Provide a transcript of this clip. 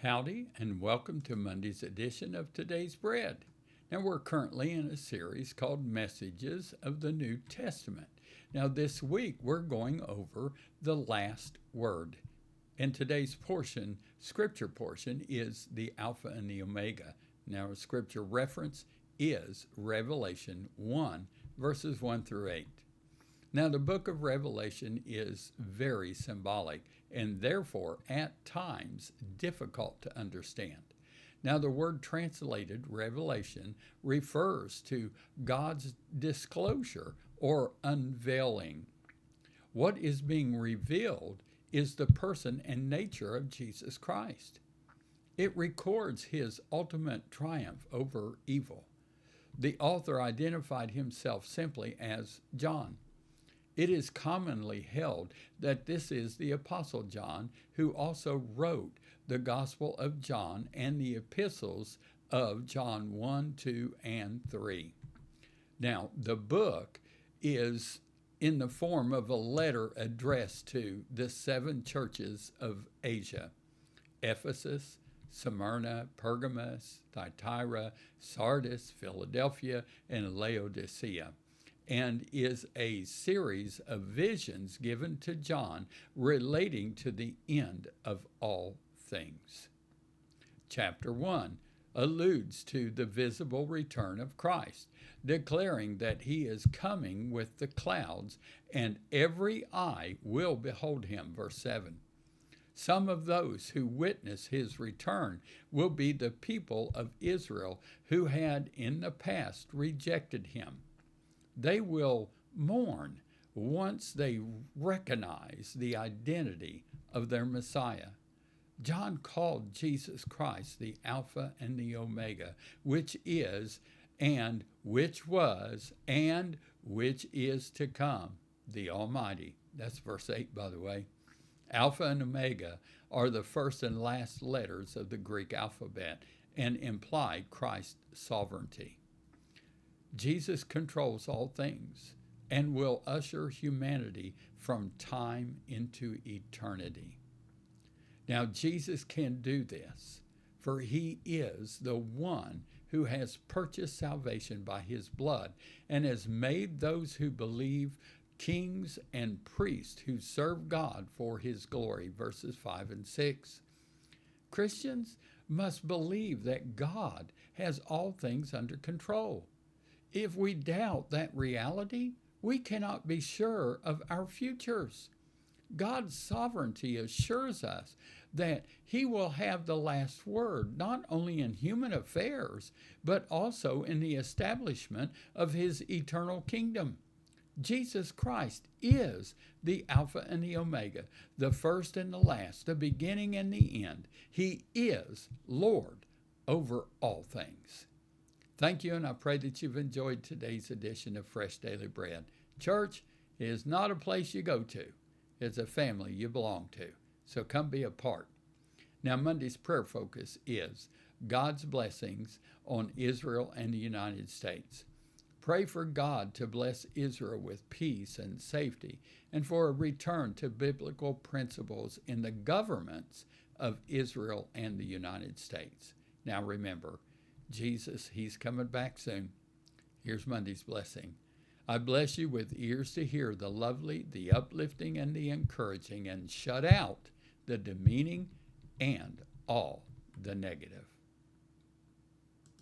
Howdy, and welcome to Monday's edition of Today's Bread. Now, we're currently in a series called Messages of the New Testament. Now, this week we're going over the last word. And today's scripture portion, is the Alpha and the Omega. Now, our scripture reference is Revelation 1, verses 1 through 8. Now, the book of Revelation is very symbolic and therefore at times difficult to understand. Now, the word translated revelation refers to God's disclosure or unveiling. What is being revealed is the person and nature of Jesus Christ. It records his ultimate triumph over evil. The author identified himself simply as John. It is commonly held that this is the Apostle John, who also wrote the Gospel of John and the epistles of John 1, 2, and 3. Now, the book is in the form of a letter addressed to the 7 churches of Asia: Ephesus, Smyrna, Pergamos, Thyatira, Sardis, Philadelphia, and Laodicea, and is a series of visions given to John relating to the end of all things. Chapter 1 alludes to the visible return of Christ, declaring that he is coming with the clouds and every eye will behold him. Verse 7. Some of those who witness his return will be the people of Israel who had in the past rejected him. They will mourn once they recognize the identity of their Messiah. John called Jesus Christ the Alpha and the Omega, which is, and which was, and which is to come, the Almighty. That's verse 8, by the way. Alpha and Omega are the first and last letters of the Greek alphabet and imply Christ's sovereignty. Jesus controls all things and will usher humanity from time into eternity. Now, Jesus can do this, for he is the one who has purchased salvation by his blood and has made those who believe kings and priests who serve God for his glory, verses 5 and 6. Christians must believe that God has all things under control. If we doubt that reality, we cannot be sure of our futures. God's sovereignty assures us that he will have the last word, not only in human affairs, but also in the establishment of his eternal kingdom. Jesus Christ is the Alpha and the Omega, the first and the last, the beginning and the end. He is Lord over all things. Thank you, and I pray that you've enjoyed today's edition of Fresh Daily Bread. Church is not a place you go to. It's a family you belong to. So come be a part. Now, Monday's prayer focus is God's blessings on Israel and the United States. Pray for God to bless Israel with peace and safety, and for a return to biblical principles in the governments of Israel and the United States. Now remember, Jesus, he's coming back soon. Here's Monday's blessing. I bless you with ears to hear the lovely, the uplifting, and the encouraging, and shut out the demeaning and all the negative.